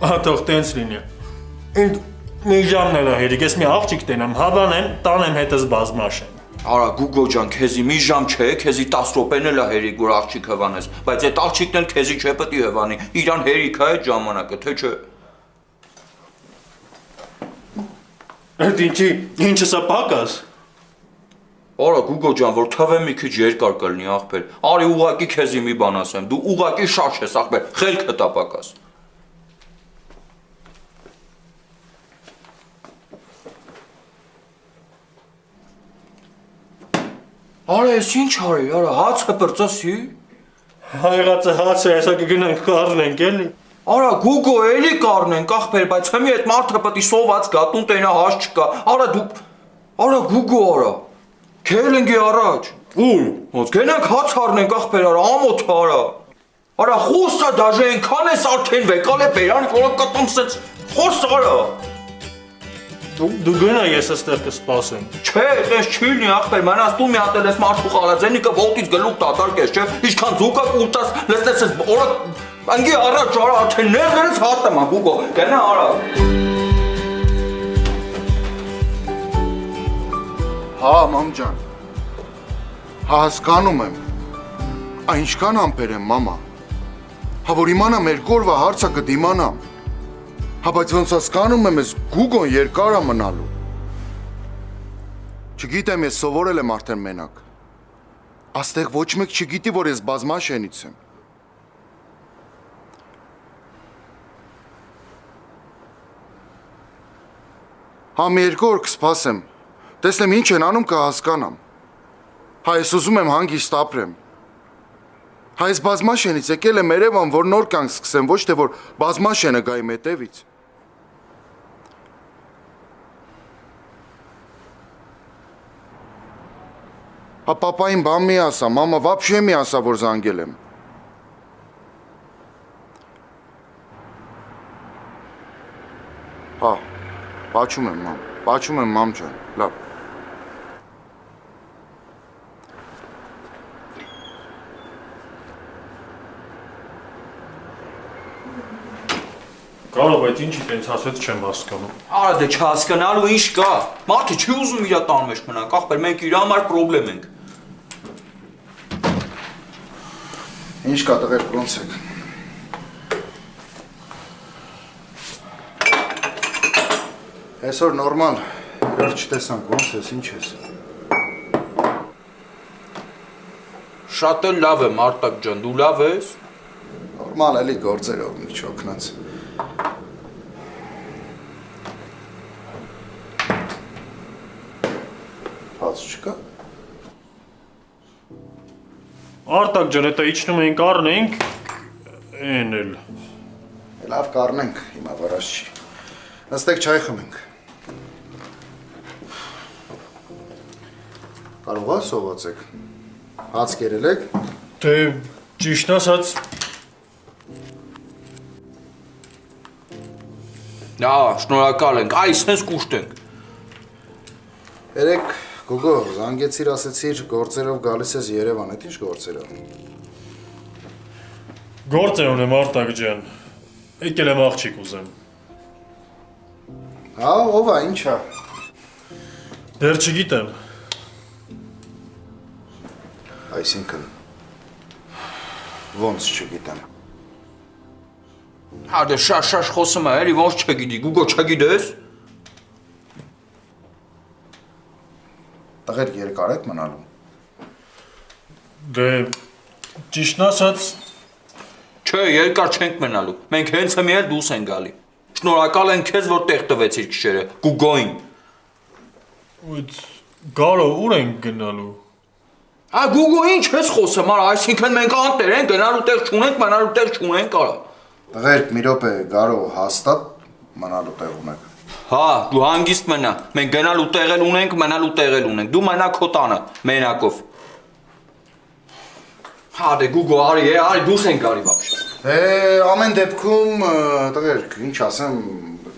Աթող տենց լինի։ Ինձ մի ժամն էլ հերիք, ես մի աղջիկ տենամ, հավանեմ, տանեմ հետս բազմաշեն։ Արա Գուգո ջան, քեզի մի ժամ չէ, քեզի 10 րոպեն էլ է հերիք որ աղջիկ հվանես, բայց այդ աղջիկն էլ քեզի չէ պետք է հվանի, իրան հերիք է այդ ժամանակը, թե չէ։ Այդ ինչը սա պակաս։ Արա Գուգո ջան, որ թվեմ մի քիչ երկար կլինի աղբեր, արի ուղակի քեզի մի բան ասեմ, դու ուղակի շարժ ես աղբեր, խելքը տա պակաս։ Արա ես ինչ արի, արա հացը պրծասի։ Հայրացը հացը հեսա կգնանք կառնենք էլի։ Արա Գուգո էլի կառնենք աղբեր, բայց հիմա այդ մարդը պետք է սոված գա, տուն տենա հաց չկա։ Արա դու Արա Գուգո արա։ Քելենգի առաջ։ Ուր։ Ոնց գնանք հաց առնենք աղբեր, արա ամոթ արա։ Արա խոսա դաժե այնքան էս արդեն վեկալ է բերան, որ կտամսեց։ Խոս արա։ Դու գնա ես այստեղ կսպասեմ։ Չէ, ես չի լինի աղբեր, մանաս դու մի հատ ես մարդու խալաձենիկը ոտից գլուխ դատարկես, չէ։ Ինչքան զուկա կուտաս, լստես ես օրա անգի առաջ արա արդեն ներներս հատեմ ա Գուգո, գնա արա։ Հա, մամ ջան։ Հա, հասկանում եմ։ Այնքան ամպեր եմ, մամա։ Հա, որ իմանամ մեր կորվա հարցը կդիմանամ։ Հա, բայց ոնց հասկանում եմ, ես Գուգոն երկար է մնալու։ Չգիտեմ, ես սովորել եմ արդեն մենակ։ Աստեղ ոչ մեկ չգիտի, որ ես բազմաշենից եմ։ Հա, մի երկու օր կսպասեմ։ Տեսնեմ ինչ են անում կհասկանամ։ Հա, ես ուզում եմ հանգիստ ապրեմ։ Հա, ես բազմաշենից եկել եմ Երևան, որ նոր կյանք սկսեմ, ոչ թե որ բազմաշենը գա իմ հետևից։ Հա, պապային բան մի ասա, մամա վաբշե մի ասա, որ զանգել եմ։ Հա, պաչում եմ, մամ ջան, լավ։ Կարող բայց ինչի տենց ասեց չեմ հասկանում։ Արա դե չհասկանալու ինչ կա։ Մարդը չի ուզում իր տան մեջ մնանք, աղբեր մենք իր համար պրոբլեմ ենք։ Ինչ կա տղեր, ոնց եք։ Այսօր նորմալ, իրար չտեսանք, ոնց ես, ինչ ես։ Շատ էլ լավ եմ Արտակ ջան, դու լավ ես։ Նորմալ էլի գործերով մի չօգնած։ Հաց չկա։ Արտակ ջան, հետո իջնում ենք առնենք, են էլ։ Լավ կառնենք, հիմա վարած չի։ Նստեք չայ խմենք։ Կարող է սովածեք։ Հաց կերել եք։ Դե ճիշտ ասած Ա, շնորհակալ ենք, այ սենց կուշտենք։ Երեք Գուգո, զանգեցիր, ասեցիր, գործերով գալիս ես Երևան, այդ ինչ գործերով։ գործ է ունեմ Արտակ ջան։ Եկել եմ աղջիկ ուզեմ։ Հա, ով է, ինչ է։ Դեռ չգիտեմ։ Այսինքն ոնց չգիտեմ։ Հա դե շաշ խոսում է, էլի ոնց չգիտի, Գուգո չգիտես։ Տղեր երկար եք մնալու։ Դե ճիշտն ասած Չէ, երկար չենք մնալու։ Մենք հենց հիմա էլ դուրս ենք գալի։ Շնորհակալ ենք քեզ, որ տեղ տվեցիր քիշերը, Գուգոին։ Այդ գալով ուր ենք գնալու։ Ա Գուգո ինչ ես խոսում, արա, այսինքն մենք անտեր ենք, գնալու տեղ չունենք, մնալու տեղ չունենք, արա։ Տղեր, մի րոպե, Գարո, հաստատ մնալու տեղ ունեք։ Հա, դու հանգիստ մնա։ Մենք գնալու տեղ էլ ունենք, մնալու տեղ էլ ունենք։ Դու մնա քո տանը, մենակով։ Հա, դե Գուգո, արի դուրս ենք գալի բաբշե։ Դե ամեն դեպքում, տղեր, ինչ ասեմ,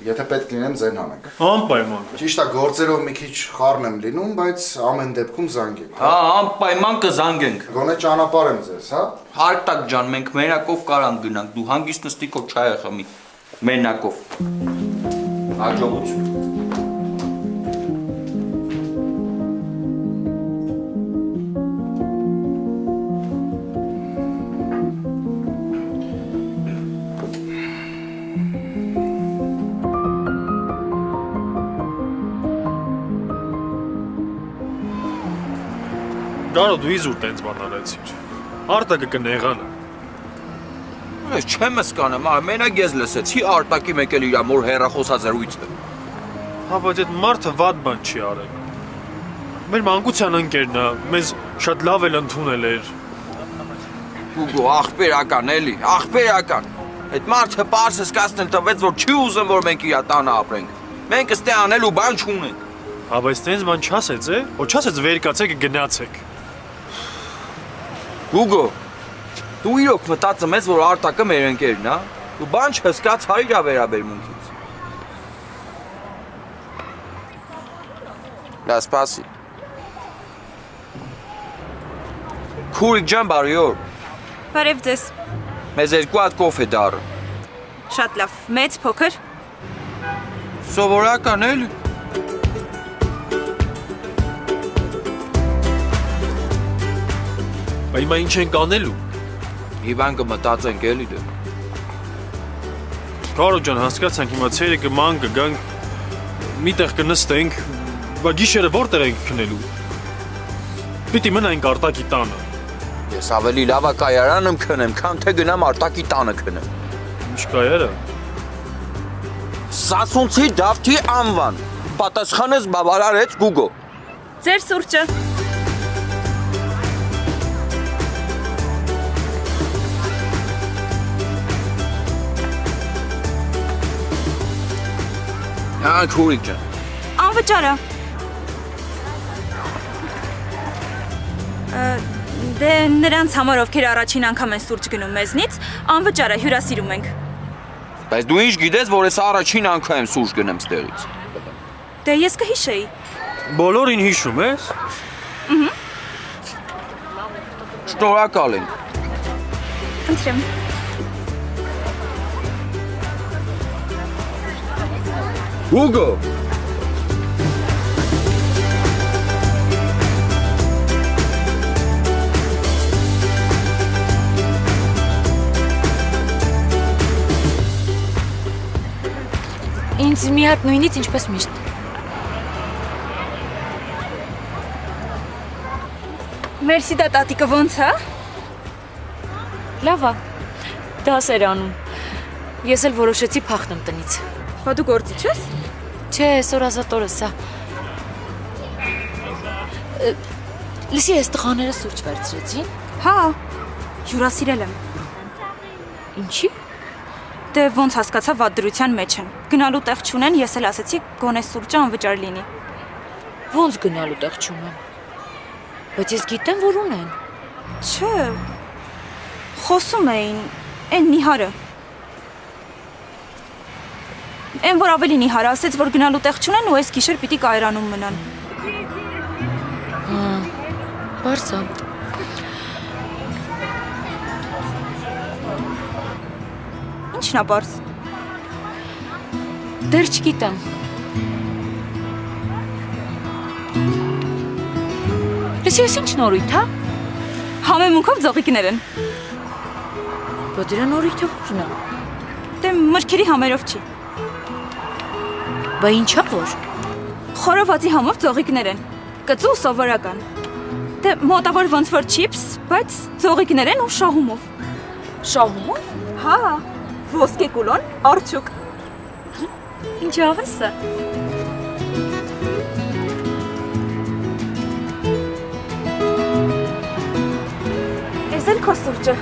եթե պետք լինեմ ձեն հանեք։ Անպայման։ Ճիշտ է, գործերով մի քիչ խառն եմ լինում, բայց ամեն դեպքում զանգեք։ Հա, անպայման կզանգենք։ Գոնե ճանապարհ եմ ձեզ, հա։ Արտակ ջան, մենք մենակով կարանք գնանք, դու հանգիստ նստի քո չայը խմի։ Մենակով։ Հաջողություն։ Գարո դու իզուր տենց բան արեցիր։ Արտակը կնեղանա։ Ես չեմ հասկանում, մենակ ես լսեցի Արտակի մեկ էլ իր մոր հեռախոսազրույցը։ Հա, բայց այդ մարդը վատ բան չի արել։ Մեր մանկության ընկերն է, մեզ շատ լավ էլ ընդունել էր։ Գուգո, աղբերական էլի, աղբերական։ Այդ մարդը պարզ հասկացնել տվեց, որ չի ուզում, որ մենք իր տանը ապրենք։ Մենք ստե անելու բան չունենք։ Հա, բայց տենց բան չասեց, որ չասեց վեր կացեք գնացեք։ Գուգո, դու իրոք մտածում ես, որ Արտակը մեր ընկերն է, դու բան չհասկացար իր վերաբերմունքից։ Դա սպասի։ Քուրիկ ջան, բարի օր։ Բարև ձեզ։ Մեզ երկու հատ կոֆե դառը։ Շատ լավ, մեծ, փոքր։ Սովորական էլի։ Բայց հիմա ինչ ենք անելու։ Մի բան կմտածենք էլի դե։ Կարո ջան, հասկացանք հիմա ցերեկը ման կգանք, միտեղ կնստենք, բայց գիշերը որտեղ ենք քնելու։ Պիտի մնանք Արտակի տանը։ Ես ավելի լավ է կայարանում քնեմ, քան թե գնամ Արտակի տանը քնեմ։ Ինչ կայարա։ Սասունցի Դավթի անվան։ Պատասխանս բավարարեց Գուգո։ Ձեր սուրճը։ Հա, քուրիկ ջան։ Անվճարը։ Դե նրանց համար ովքեր առաջին անգամ են սուրճ գնում մեզնից, անվճարը հյուրասիրում ենք։ Բայց դու ինչ գիտես, որ ես առաջին անգամ եմ սուրճ գնեմ ստեղից։ Դե ես կհիշեի։ Բոլորին հիշում ես։ Շնորհակալ ենք։ Ընտրեմ։ Գուգո։ Ինձ մի հատ նույնից ինչպես միշտ։ Մերսի դա տատիկը ոնց է։ Լավ է։ Դասեր անում։ Ես էլ որոշեցի փախնեմ տնից։ Բա դու գործիչ ես։ Չէ, այսօր ազատ օրս է։ Լսի, այս տղաները սուրճ վերցրեցին։ Հա, հյուրասիրել եմ։ Ինչի։ Դե ոնց հասկացա վատ դրության մեջ են։ Գնալու տեղ չունեն, ես էլ ասեցի գոնե սուրճը անվճար լինի։ Ոնց գնալու տեղ չունեն։ Բայց ես գիտեմ, որ ունեն։ Չէ։ Խոսում էին, այն Նիհարը։ Այն որ ավելի Նիհարը ասեց, որ գնալու տեղ չունեն ու այս գիշեր պիտի կայարանում մնան։ Հա, բարսա։ Ինչն է բարձ։ Դեռ չգիտեմ։ Լսի, ես ինչ նորույթ, հա։ Համեմունքով ձողիկներ են։ Բա դրա նորույթը ո՞րն է։ Դե մրգերի համերով չի։ Բա ինչա որ։ Խորովածի համով ձողիկներ են։ Կծու սովորական։ Դե մոտավոր ոնց որ չիփս, բայց ձողիկներ են ու շահումով։ Շահումով։ Հա, ոսկե կուլոն, արջուկ։ Ինչ ավես է։ Ես էլ քո սուրճը։